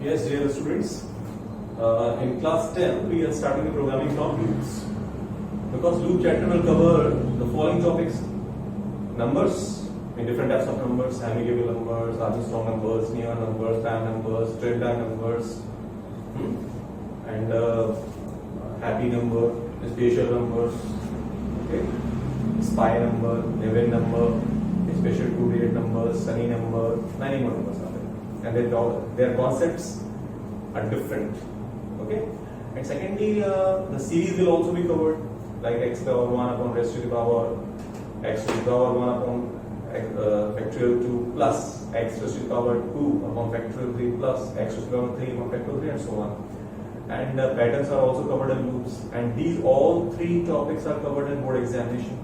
Yes, dear students, in class 10 we are starting the programming from loops. Because loop chapter will cover the following topics: numbers, in different types of numbers, Hamiltonian numbers, Armstrong numbers, Neon numbers, prime numbers, Dirichlet numbers, and happy number, spatial numbers, okay, spy number, Levin number, special two-digit numbers, sunny number, many more numbers are there, and their concepts are different. Okay, and secondly, the series will also be covered, like x power 1 upon raised to the power x to the power 1 upon factorial 2 plus x raised to the power 2 upon factorial 3 plus x to the power 3 upon factorial 3, and so on. And patterns are also covered in loops, and these all three topics are covered in board examination,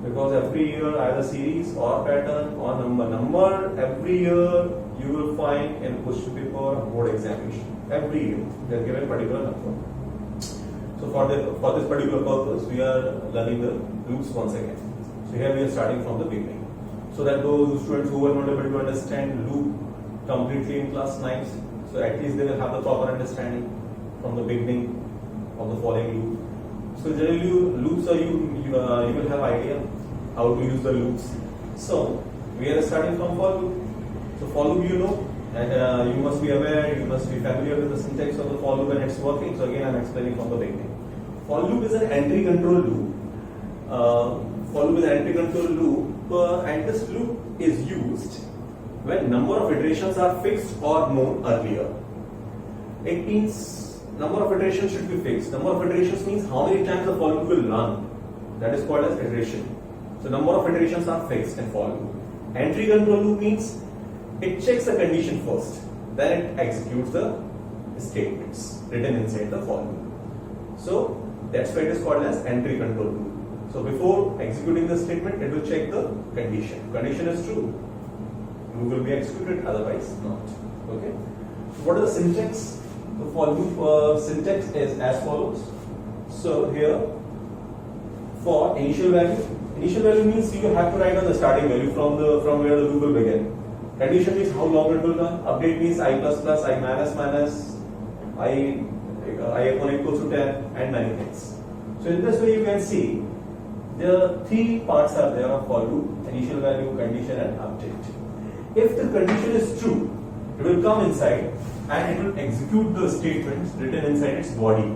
because every year either series or pattern or number every year you will find in question paper or board examination. Every year they are given a particular number. So for this particular purpose we are learning the loops once again. So here we are starting from the beginning, so that those students who were not able to understand loop completely in class 9, so at least they will have the proper understanding from the beginning of the following loop. So generally loops are you will have idea how to use the loops. So we are starting from for loop. So for loop, you know, and you must be aware, you must be familiar with the syntax of the for loop and its working. So again, I am explaining from the beginning. For loop is an entry control loop. For loop is an entry control loop, and this loop is used when number of iterations are fixed or known earlier. It means number of iterations should be fixed. Number of iterations means how many times the for loop will run. That is called as iteration. So number of iterations are fixed in for loop. Entry control loop means it checks the condition first, then it executes the statements written inside the for loop. So that's why it is called as entry control loop. So before executing the statement, it will check the condition. Condition is true, loop will be executed, otherwise not. Okay. So what is the syntax? The for loop syntax is as follows. So here, for initial value means you have to write on the starting value from where the loop will begin. Condition means how long it will run. Update means I plus plus, I minus minus, I upon equals to 10, and many things. So in this way you can see the three parts are there of for loop: initial value, condition, and update. If the condition is true, it will come inside and it will execute the statements written inside its body,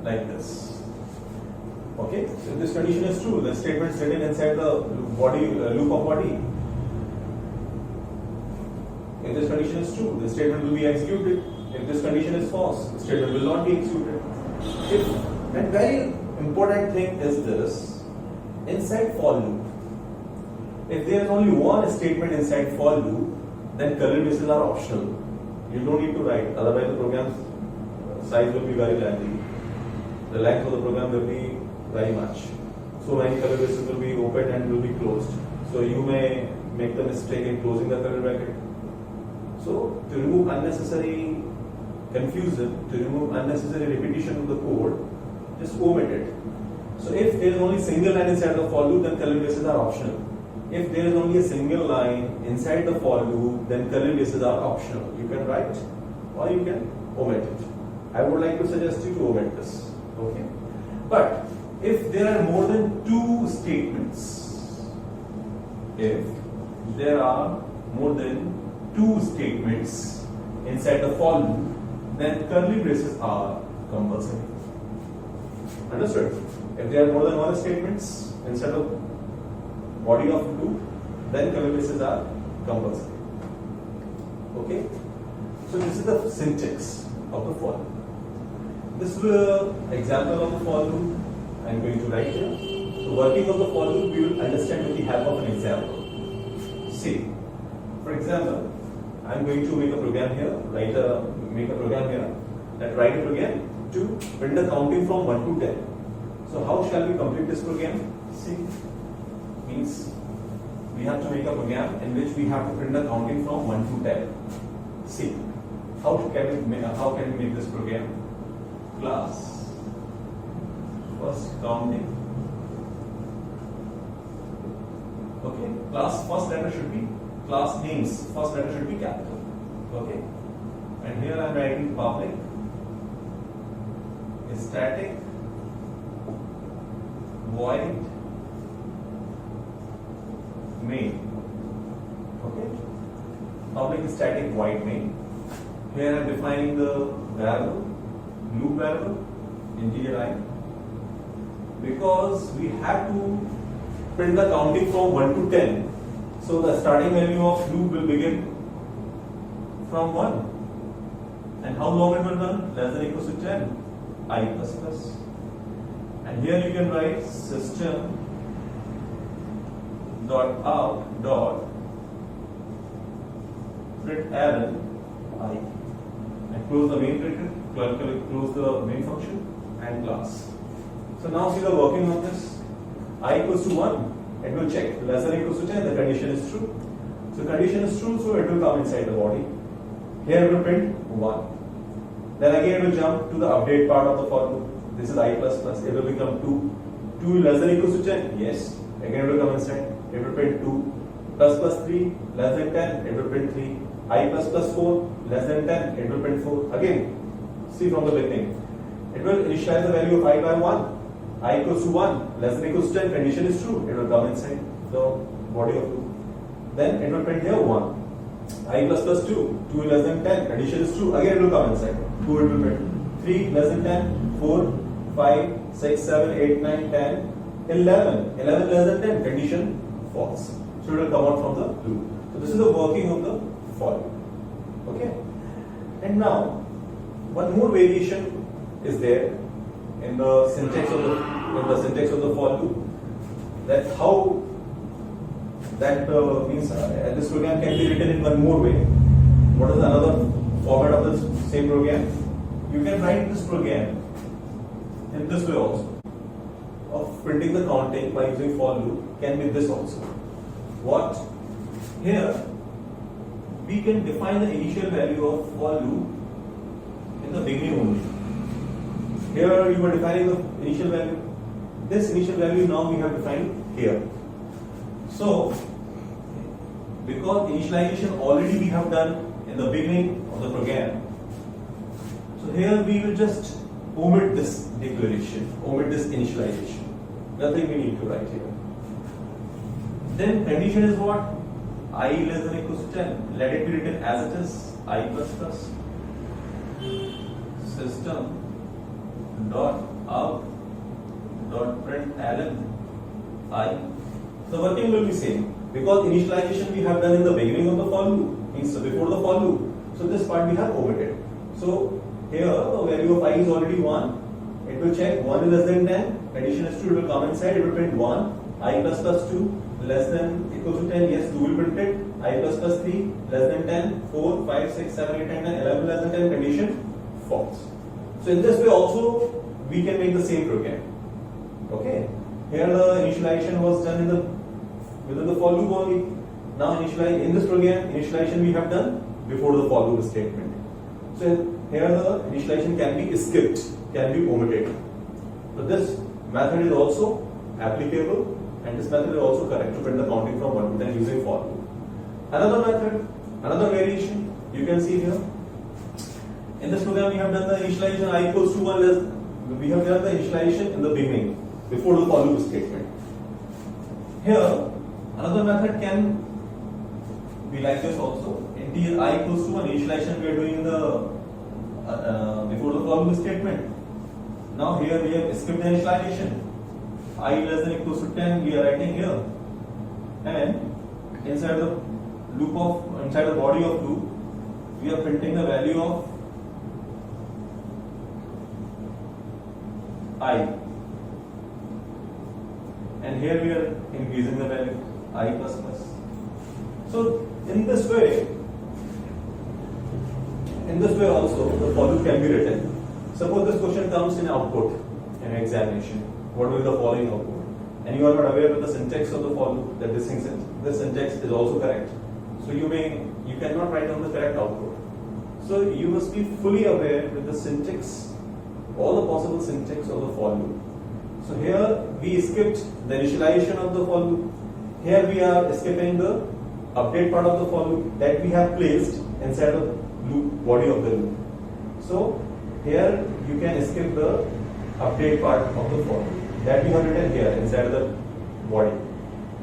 like this. Okay, so if this condition is true, the statements written inside the body loop of body. If this condition is true, the statement will be executed. If this condition is false, the statement will not be executed. And very important thing is this: inside for loop, if there is only one statement inside for loop, then curly braces are optional. You don't need to write, otherwise the program's size will be very lengthy. The length of the program will be very much. So many curly braces will be opened and will be closed. So you may make the mistake in closing the curly bracket. So to remove unnecessary confusion, to remove unnecessary repetition of the code, just omit it. So if there is only single line inside the for loop, then curly braces are optional. If there is only a single line inside the for loop, then curly braces are optional. You can write or you can omit it. I would like to suggest you to omit this. Okay. But if there are more than two statements, if there are more than two statements inside the for loop, then curly braces are compulsory. Understood? If there are more than one statements inside the body of loop, then curly braces are compulsory. Okay? So this is the syntax of the for loop. This is the example of the for loop I am going to write here. So working of the for loop we will understand with the help of an example. See, for example, I am going to make a program here, write a program to print the counting from 1 to 10. So how shall we complete this program? See, means we have to make a program in which we have to print the counting from 1 to 10. See, how can we make this program? Class first counting. Okay, class first letter should be class names, first letter should be capital. Okay. And here I am writing public, static, void, main. Okay. Public static void main. Here I am defining the variable, loop variable, integer I, because we have to print the counting from 1 to 10. So the starting value of loop will begin from 1. And how long it will run? Less than or equal to 10. I plus plus. And here you can write system dot out dot println I, and close the main bracket, close the main function and class. So now see the working of this. I equals to 1, it will check. Less than or equals to 10, the condition is true. So condition is true, so it will come inside the body. Here it will print 1. Then again it will jump to the update part of the for loop. This is I plus plus. It will become 2. 2 less than or equals to 10. Yes. Again it will come inside. It will print 2. Plus plus 3 less than 10. It will print 3. I plus plus 4 less than 10. It will print 4. Again, see from the beginning. It will initialize the value of I by 1. I equals to 1 less than or equals to 10. Condition is true. It will come inside the body of loop. Then it will print here 1. I plus plus 2. 2 less than 10. Condition is true. Again it will come inside. 2 it will print. 3 less than 10. 4, 5, 6, 7, 8, 9, 10, 11. 11 less than 10. Condition false. So it will come out from the loop. So this is the working of the for loop. Okay. And now one more variation is there in the syntax of the for loop. That how that means this program can be written in one more way. What is another format of this same program? You can write this program in this way also. Of printing the counting by using for loop can be this also. What? Here we can define the initial value of for loop in the beginning only. Here you were defining the initial value. This initial value now we have defined here. So, because initialization already we have done in the beginning of the program, so here we will just omit this declaration, omit this initialization. Nothing we need to write here. Then condition is what? I less than or equals to 10. Let it be written as it is, I plus plus. System dot out dot println I. The working will be same because initialization we have done in the beginning of the for loop, means before the for loop. So this part we have omitted. So here the value of I is already 1. It will check 1 is less than 10. Condition is true. It will come inside. It will print 1. I plus plus 2 less than equal to 10. Yes, 2 will print it. I plus plus 3 less than 10. 4, 5, 6, 7, 8, 9, 10, 11 less than 10. Condition false. So in this way also we can make the same program. Okay. Here the initialization was done in the within the for loop only. Now in this program initialization we have done before the for loop statement. So here the initialization can be skipped, can be omitted. But this method is also applicable and this method is also correct to print the counting from 1 to 10 using for loop. Another method, another variation you can see here. In this program we have done the initialization I equals to 1 less. We have done the initialization in the beginning before the for loop statement. Here another method can be like this also. Integer I equals to 1 initialization we are doing in the before the for loop statement. Now here we have skipped the initialization. I less than or equals to 10 we are writing here, and inside the body of loop we are printing the value of I, and here we are increasing the value I plus plus. So in this way also the for loop can be written. Suppose this question comes in output in examination. What will be the following output? And you are not aware of the syntax of the for loop, that this syntax is also correct. So you cannot write down the correct output. So you must be fully aware with the syntax, all the possible syntax of the for loop. So here we skipped the initialization of the for loop. Here we are skipping the update part of the for loop that we have placed inside the loop body of the loop. So here you can skip the update part of the for loop that we have written here inside the body.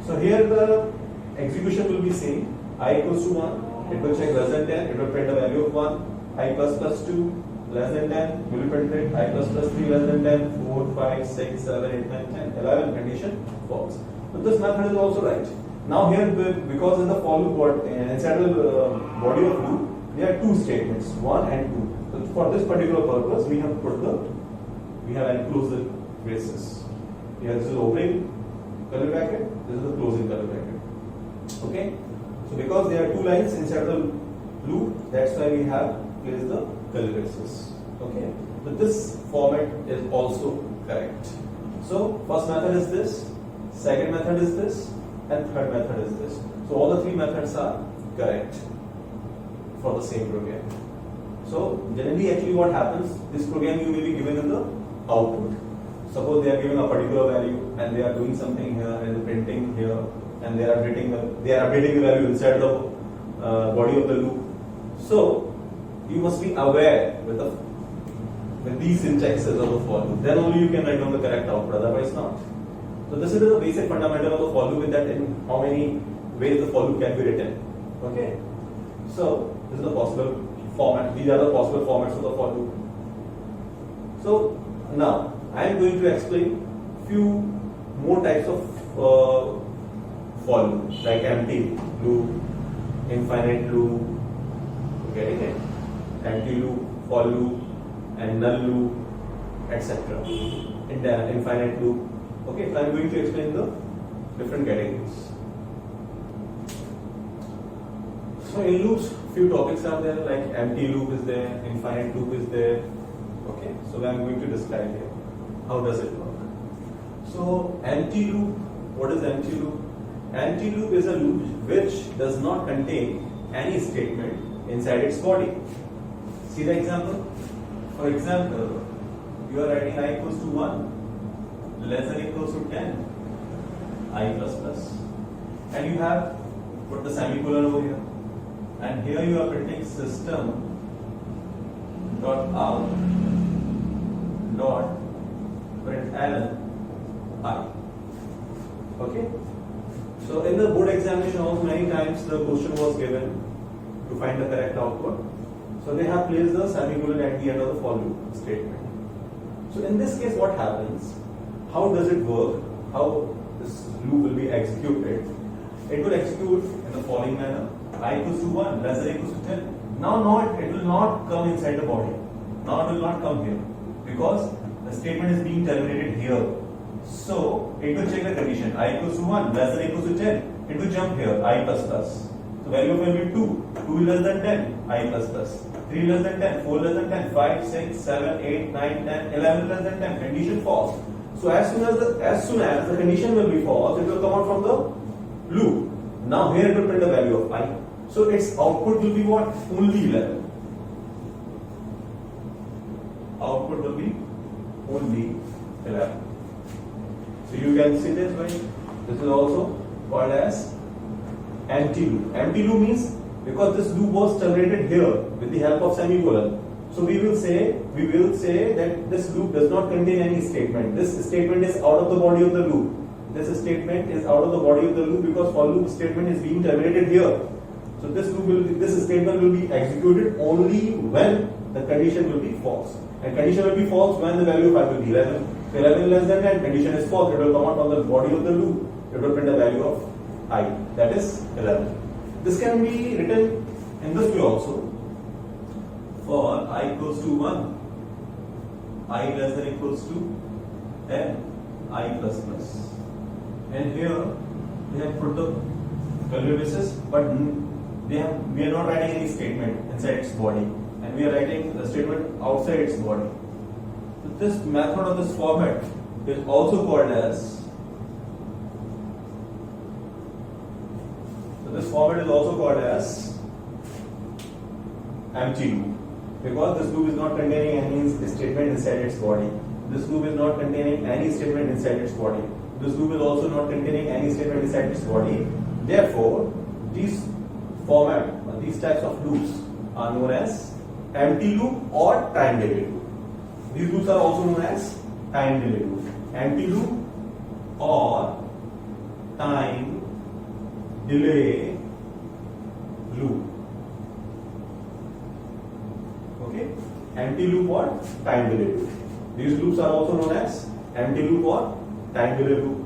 So here the execution will be same. I equals to 1, it will check less than 10, it will print the value of 1. I plus plus 2 less than 10, we will print it. I plus plus 3 less than 10, 4, 5, 6, 7, 8, 9, 10, 11 condition false. But this method is also right. Now here, because in the for loop inside the body of loop, there are two statements, 1 and 2. So for this particular purpose, we have enclosed the braces. Here this is opening curly bracket, this is the closing curly bracket. Okay. So because there are two lines inside the loop, that's why we have placed the curly braces. Okay. But this format is also correct. So first method is this, second method is this, and third method is this. So all the three methods are correct for the same program. So generally actually what happens, this program you will be given in the output. Suppose they are giving a particular value and they are doing something here and printing here and they are updating the value inside the body of the loop. So you must be aware with these syntaxes of the for loop. Then only you can write down the correct output, otherwise not. So this is the basic fundamental of the for loop, with that in how many ways the for loop can be written. Okay. So this is the possible format. These are the possible formats of the for loop. So now I am going to explain few more types of for loop, like empty loop, infinite loop, getting it? Empty loop, for loop, and null loop, etc. Infinite loop. Okay, so I am going to explain the different categories. So in loops, few topics are there, like empty loop is there, infinite loop is there. Okay, so I am going to describe here. How does it work? So empty loop, what is empty loop? Empty loop is a loop which does not contain any statement inside its body. See the example? For example, you are writing I equals to 1 less than equals to 10, I plus plus, and you have put the semicolon over here, and here you are printing system dot out dot println I. Okay. So in the board examination also many times the question was given to find the correct output. So they have placed the semicolon at the end of the for loop statement. So in this case what happens? How does it work? How this loop will be executed? It will execute in the following manner. I equals to 1 less than equals to 10. Now it will not come inside the body. Now it will not come here because the statement is being terminated here. So it will check the condition. I equals to 1 less than equals to 10. It will jump here. I plus plus. So value of will be 2. 2 less than 10. I plus plus. 3 less than 10. 4 less than 10. 5, 6, 7, 8, 9, 10, 11 less than 10. Condition false. So as soon as the condition will be false, it will come out from the loop. Now here it will print the value of I. So its output will be what? Only 11. Output will be only 11. So you can see this way. This is also called as empty loop. Empty loop means because this loop was terminated here with the help of semicolon. So we will say that this loop does not contain any statement. This statement is out of the body of the loop. This statement is out of the body of the loop because for loop statement is being terminated here. So this statement will be executed only when the condition will be false. And condition will be false when the value of I will be 11. So 11 less than 10, condition is false. It will come out from the body of the loop. It will print the value of I, that is 11. This can be written in this way also. For I equals to 1, I less than equals to 10, I plus plus. And here we have put the curly braces, but we are not writing any statement inside its body, and we are writing the statement outside its body. So this method of this format is also called as. So this format is also called as empty loop. Because this loop is not containing any statement inside its body. This loop is not containing any statement inside its body. This loop is also not containing any statement inside its body. Therefore, this format, these types of loops are known as empty loop or time delay loop. These loops are also known as time delay loop. Empty loop or time delay loop. Okay? Empty loop or time delay loop. These loops are also known as empty loop or time delay loop.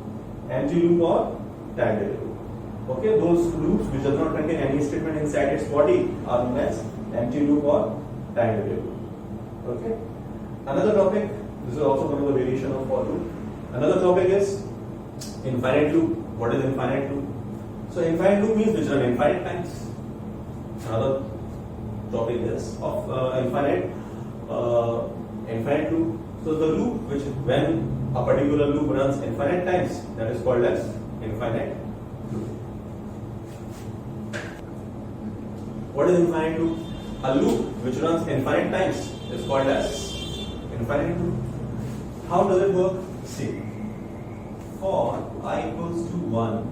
Empty loop or time delay loop. Okay, those loops which does not contain any statement inside its body are known as empty loop or time delay loop. Okay. Another topic. This is also one of the variation of for loop. Another topic is infinite loop. What is infinite loop? So infinite loop means which run infinite times. Another topic is of infinite loop. So the loop which when a particular loop runs infinite times, that is called as infinite loop. What is infinite loop? A loop which runs infinite times is called as infinite loop. How does it work? See, for I equals to 1,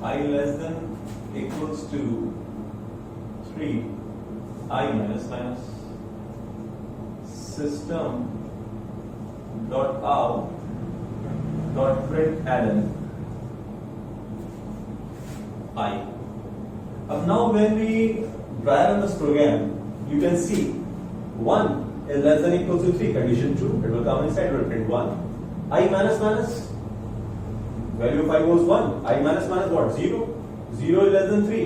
I less than equals to 3, I minus minus system dot out dot println I. Now when we try on this program, you can see 1 is less than equals to 3, condition true, it will come inside, it will print 1. I minus minus, value of I was 1, I minus minus what? 0. 0 is less than 3,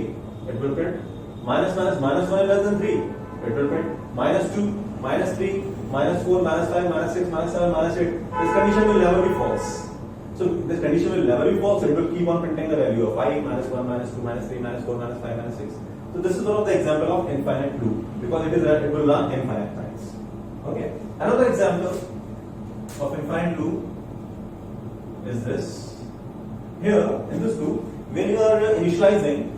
it will print minus minus 1 is less than 3, it will print minus 2, minus 3, minus 4, minus 5, minus 6, minus 7, minus 8. This condition will never be false. So this condition will never be false, it will keep on printing the value of I, minus 1, minus 2, minus 3, minus 4, minus 5, minus 6. So this is one of the example of infinite loop because it will run infinite times. Okay. Another example of infinite loop is this. Here in this loop, when you are initializing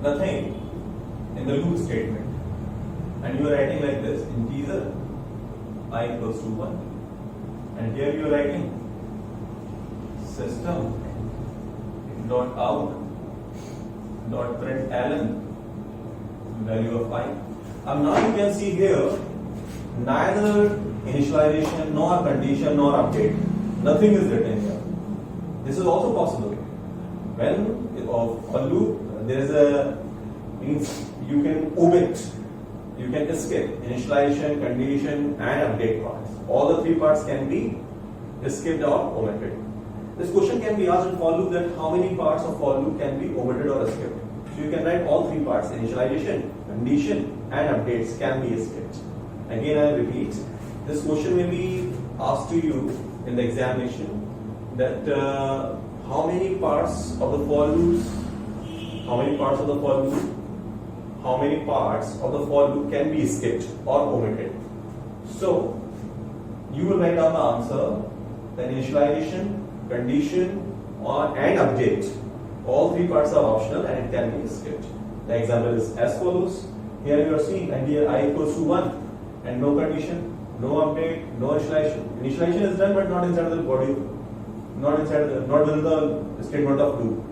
the thing in the loop statement, and you are writing like this, integer I equals to 1, and here you are writing system dot out dot println value of I. Now you can see here neither initialization nor condition nor update, nothing is written here. This is also possible. When of a loop there is a means you can omit, you can escape initialization, condition and update parts. All the three parts can be escaped or omitted. This question can be asked in for loop that how many parts of for loop can be omitted or escaped. So you can write all three parts, initialization, condition and updates can be escaped. Again I repeat, this question may be asked to you in the examination that how many parts of the for loops, how many parts of the for loop can be skipped or omitted. So you will write down the answer, then initialization, condition and update. All three parts are optional and it can be skipped. The example is as follows. Here you are seeing and here I equals to 1 and no condition, no update, no initialization. Initialization is done but not inside the body, not within the statement of loop.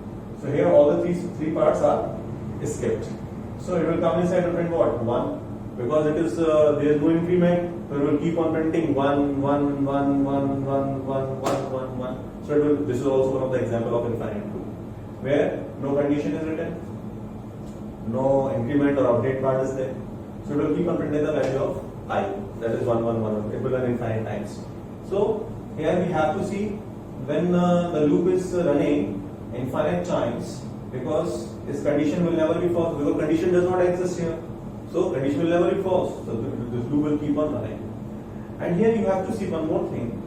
So here all the three parts are skipped. So it will come inside and print what? 1. Because it is there is no increment, so it will keep on printing 1, 1, 1, 1, 1, 1, 1, 1, 1. So this is also one of the example of infinite loop, where no condition is written, no increment or update part is there. So it will keep on printing the value of I, that is 1, 1, 1. It will run infinite times. So here we have to see when the loop is running infinite times, because its condition will never be false, because condition does not exist here. So condition will never be false. So this loop will keep on running. And here you have to see one more thing.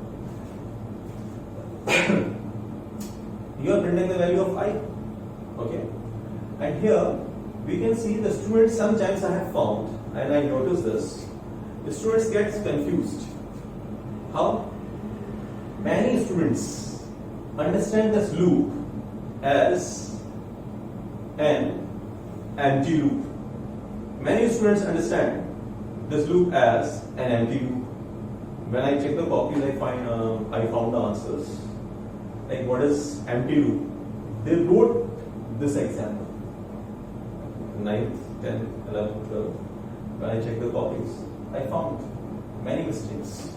You are printing the value of I. Okay. And here we can see the students sometimes I have found, and I noticed this, the students get confused. How? Many students understand this loop as an empty loop. Many students understand this loop as an empty loop. When I check the copies, I found the answers. like what is empty loop. They wrote this example. 9th, 10th, 11th, 12th. When I checked the copies, I found many mistakes.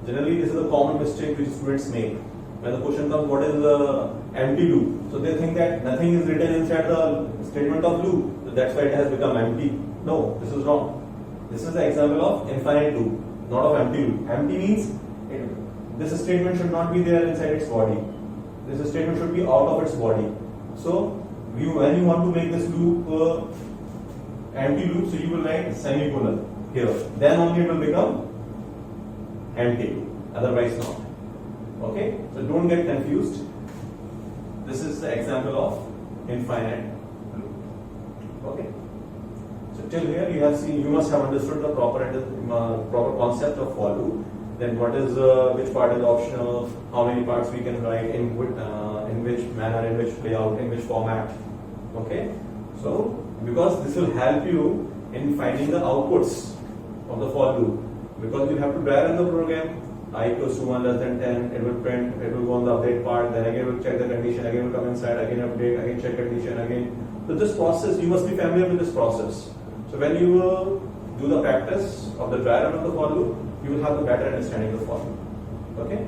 Generally, this is a common mistake which students make. When the question comes, what is the empty loop? So they think that nothing is written inside the statement of loop. So that's why it has become empty. No, this is wrong. This is the example of infinite loop, not of empty loop. Empty means this statement should not be there inside its body. This statement should be out of its body. So when you want to make this loop empty loop, so you will write semicolon here. Then only it will become empty loop. Otherwise not. Okay? So don't get confused. This is the example of infinite loop. Okay? So till here you have seen, you must have understood the proper concept of for loop. Then what is which part is optional? How many parts we can write in which manner, in which layout, in which format? Okay. So because this will help you in finding the outputs of the for loop. Because you have to drive in the program. I equals to 1 less than 10. It will print. It will go on the update part. Then again it will check the condition. Again it will come inside. Again update. Again check condition. Again. So this process, you must be familiar with this process. So when you do the practice of the dry run of the for loop, you will have a better understanding of the for loop. Okay?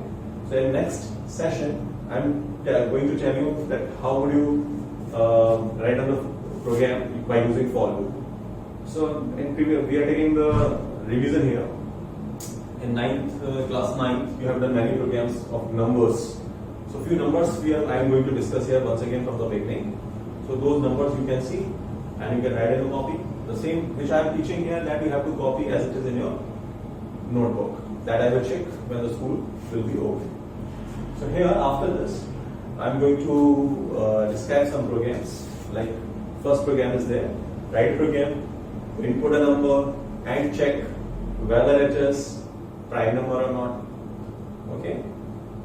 So in next session, I'm going to tell you that how would you write on the program by using for loop. So in previous, we are taking the revision here. In class 9th, you have done many programs of numbers. So few numbers I am going to discuss here once again from the beginning. So those numbers you can see and you can write in a copy. The same which I am teaching here, that you have to copy as it is in your notebook. That I will check when the school will be open. So here after this, I am going to describe some programs. Like first program is there. Write program, input a number and check whether it is prime number or not. Okay?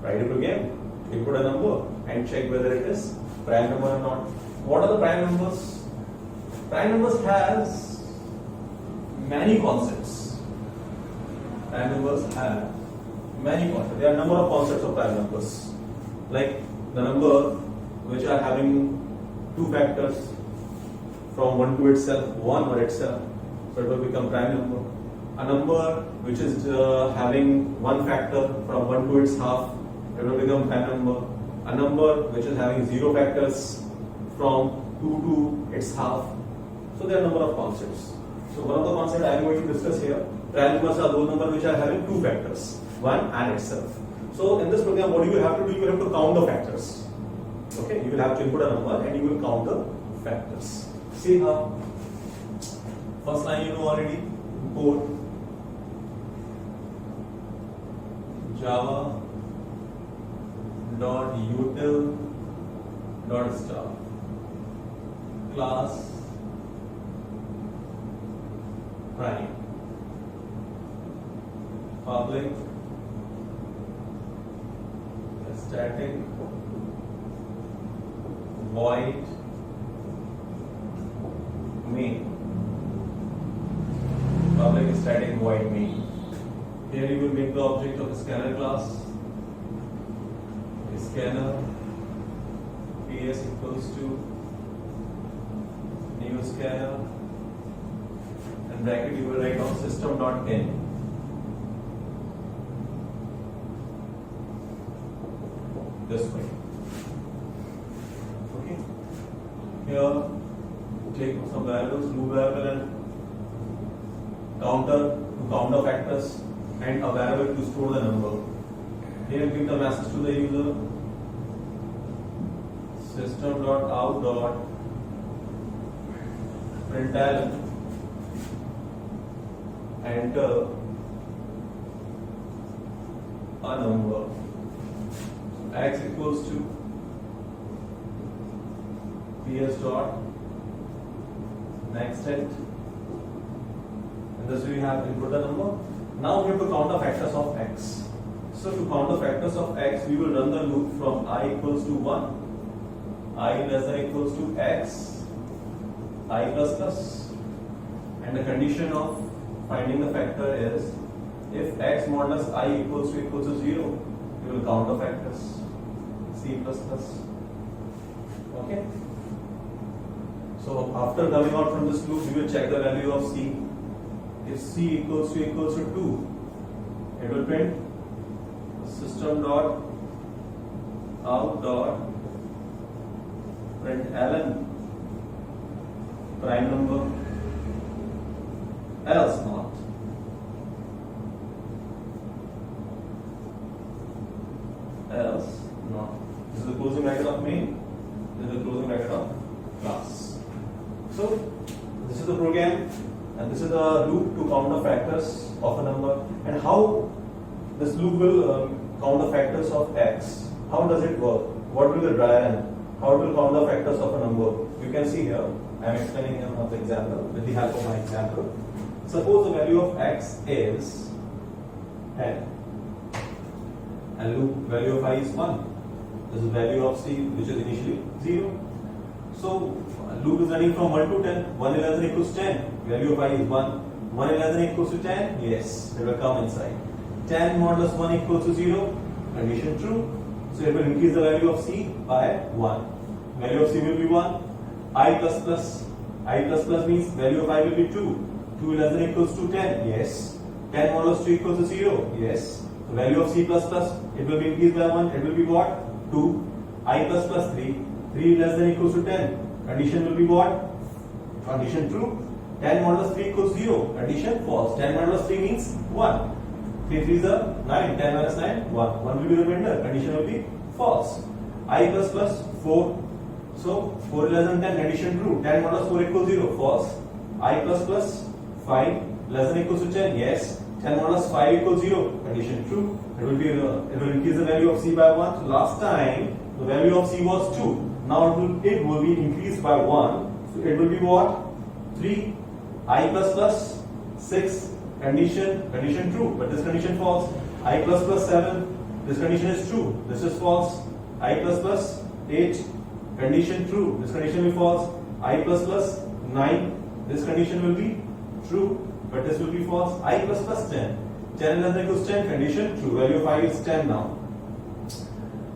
Write a program, input a number and check whether it is prime number or not. What are the prime numbers? Prime numbers has many concepts. Prime numbers have many concepts. There are a number of concepts of prime numbers. Like the number which are having two factors from 1 to itself, 1 or itself, so it will become prime number. A number which is having one factor from 1 to its half, it will become prime number. A number which is having 0 factors from 2 to its half. So there are a number of concepts. So one of the concepts I am going to discuss here, prime numbers are those numbers which are having two factors, 1 and itself. So in this program, what you will have to do, you will have to count the factors. Okay, you will have to input a number and you will count the factors. See how? First line you know already, code, java.util.star class prime public static void main. Public static void main. Here you will make the object of a scanner class. A scanner ps equals to new scanner and bracket you will write on system.in. This way. Okay. Here take some variables, loop variable and counter to count the factors and a variable to store the number. Here give the message to the user system.out.println enter a number x equals to ps dot next it. And thus we have input the number. Now we have to count the factors of x. So to count the factors of x, we will run the loop from I equals to 1, I less than equals to x, I plus plus, and the condition of finding the factor is if x modulus I equals to 0, we will count the factors. See C++. Okay. So after coming out from this loop, we will check the value of C. If C equals to 2, it will print system dot out dot print ln prime number else not. Else not. This is the closing bracket of main. This is the closing bracket of class. So this is the program, and this is the loop to count the factors of a number. And how this loop will count the factors of x? How does it work? What will be the diagram? How it will count the factors of a number? You can see here. I am explaining the example with the help of my example. Suppose the value of x is 10, and loop value of I is 1. This is value of C, which is initially 0. So loop is running from 1 to 10. 1 less than equals 10. Value of I is 1. 1 less than equals to 10. Yes, it will come inside. 10 modulus 1 equals to 0. Condition true. So it will increase the value of C by 1. Value of C will be 1. I plus plus. I plus plus means value of I will be 2. 2 less than equals to 10. Yes. 10 modulus 2 equals to 0. Yes. The value of C plus plus, it will be increased by 1. It will be what? 2. I plus plus 3. 3 less than equals to 10. Condition will be what? Condition true. 10 modulus 3 equals 0. Condition false. 10 modulus 3 means 1. 3 3 is 9. 10 minus 9, 1. 1 will be the remainder. Condition will be false. I plus plus 4. So 4 less than 10. Condition true. 10 modulus 4 equals 0. False. I plus plus 5 less than equals to 10. Yes. 10 modulus 5 equals 0. Condition true. It will increase the value of C by 1. So last time the value of C was 2. Now it will be increased by 1. So it will be what? 3. I plus plus 6. Condition true. But this condition false. I plus plus 7. This condition is true. This is false. I plus plus 8. Condition true. This condition will be false. I plus plus 9. This condition will be true. But this will be false. I plus plus 10. 10 less than equals 10. Condition true. Value of I is 10 now.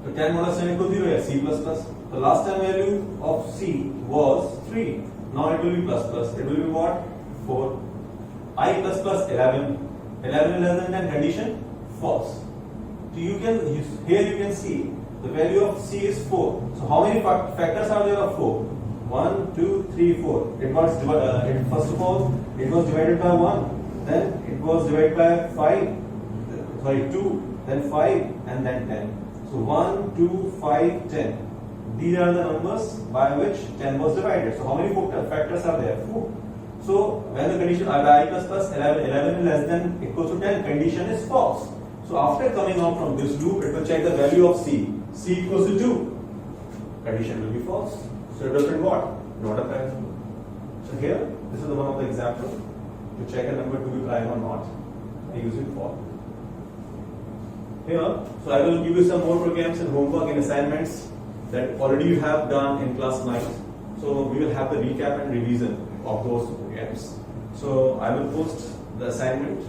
So 10 minus 10 equals 0. Yes, C plus plus. The last time value of C was 3. Now it will be plus plus. It will be what? 4. I plus plus 11. 11 less than 10. Condition false. So you can see the value of C is 4. So how many factors are there of 4? 1, 2, 3, 4. First of all, it was divided by 1. Then it was divided by 2. Then 5, and then 10. So 1, 2, 5, 10. These are the numbers by which 10 was divided. So how many factors are there? 4. So when the condition I plus plus 11 less than equals to 10, condition is false. So after coming out from this loop, it will check the value of C. C equals to 2. Condition will be false. So it will print what? Not a prime number. So here, this is the one of the example to check a number to be prime or not by using for. Here, so I will give you some more programs and homework and assignments that already you have done in class 9. So we will have the recap and revision of those programs. So I will post the assignment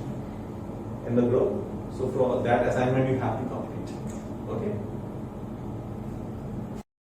in the group. So for that assignment you have to complete. Okay.